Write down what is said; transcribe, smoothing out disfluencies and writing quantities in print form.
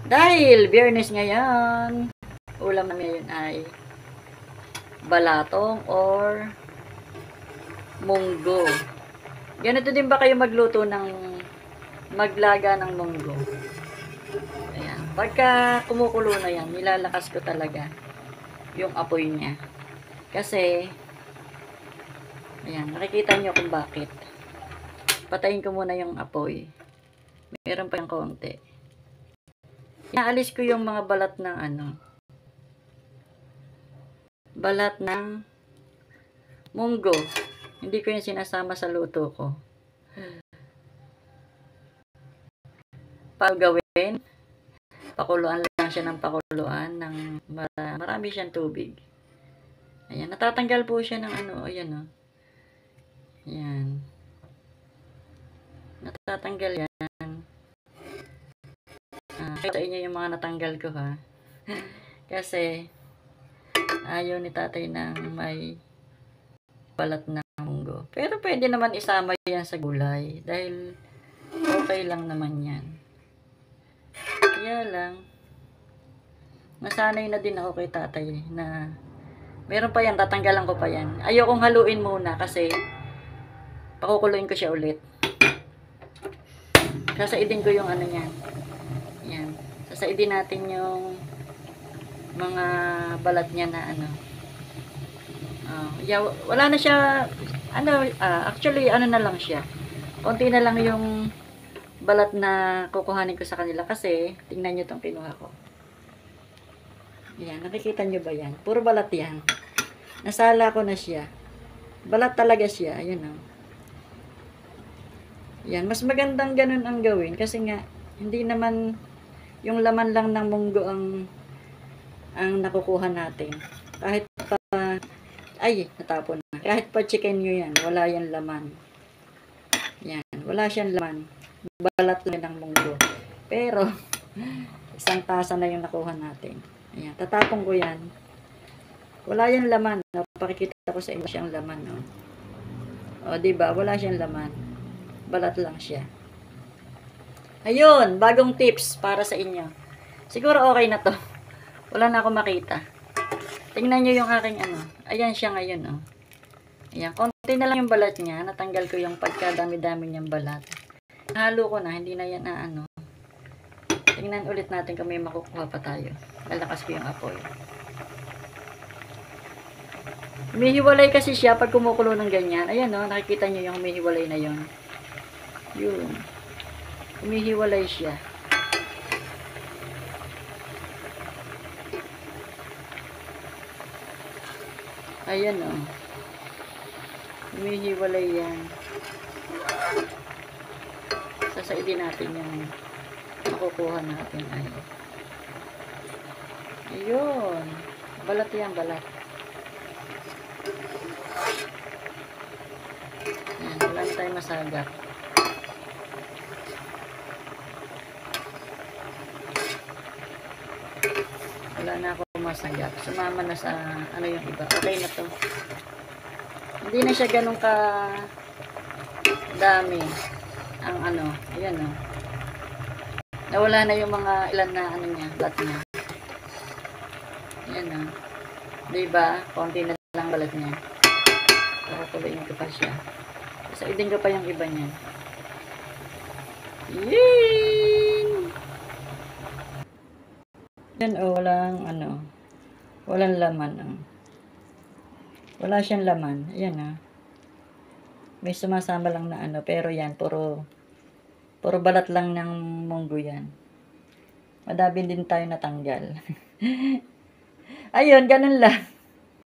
Dahil Biyernes ngayon, ulam namin ngayon ay balatong or munggo. Ganito din ba kayo magluto ng maglaga ng munggo? Ayan. Pagka kumukulo na yan, nilalakas ko talaga yung apoy niya. Kasi, ayan, nakikita nyo kung bakit. Patayin ko muna yung apoy. Meron pa yung konti. Inaalis ko yung mga balat ng balat ng munggo. Hindi ko yung sinasama sa luto ko. Pag gawin, pakuluan lang siya ng pakuluan ng marami siyang tubig. Ayan, natatanggal po siya ng ayan Ayan. Natatanggal yan. Sa inyo yung mga natanggal ko ha. Kasi ayaw ni tatay ng may balat ng munggo. Pero pwede naman isama yan sa gulay. Dahil okay lang naman yan. Kaya lang, nasanay na din ako kay tatay na meron pa yan, tatanggalan ko pa yan. Ayokong haluin muna kasi pakukuluin ko siya ulit. Sasaidin ko yung yan. Yan. Sasaidin natin yung mga balat niya na wala na siya actually na lang siya. Konti na lang yung balat na kukuhanin ko sa kanila kasi tingnan nyo tong kinuha ko. Yan, nakikita nyo ba yan? Puro balat yan. Nasala ko na siya. Balat talaga siya. Ayun o. Yan, mas magandang ganun ang gawin kasi nga hindi naman yung laman lang ng munggo ang nakukuha natin. Kahit pa natapon na. Kahit pa chicken nyo yan, wala yan laman. Yan, wala siyang laman. Balat lang ng munggo. Pero isang tasa na yung nakuha natin. Ayan, tatapon ko yan. Wala yan laman. Napakikita ko sa inyo siyang laman. O, diba? Wala siyang laman. Balat lang siya. Ayun, bagong tips para sa inyo. Siguro okay na to. Wala na akong makita. Tingnan nyo yung aking Ayan siya ngayon, Ayan, konti na lang yung balat niya. Natanggal ko yung pagkadami-dami niyang balat. Halo ko na, hindi na yan Tingnan ulit natin kung may makukuha pa tayo. Lalakas ko yung apoy. Humihiwalay kasi siya pag kumukulo ng ganyan. Ayan nakikita nyo yung humihiwalay na yun. Yun. Humihiwalay siya. Ayan humihiwalay yan. Sasaidin natin yung makukuha natin ayun. Balat yan, balat. Ayan, wala na tayo masagap. Wala na ako masagap. Sumama na sa yung iba. Okay na to. Hindi na siya ganun ka dami ang ayan nawala na yung mga ilan na niya, balat niya. Ayan diba? Konti na lang balat niya. Pakukuloyin ko pa siya. Saidin ko pa yung iba niya. Yee! Yan walang laman wala siyang laman. Ayan may sumasama lang na pero yan puro balat lang ng munggo yan. Madami din tayo natanggal. Ayun, ganun lang.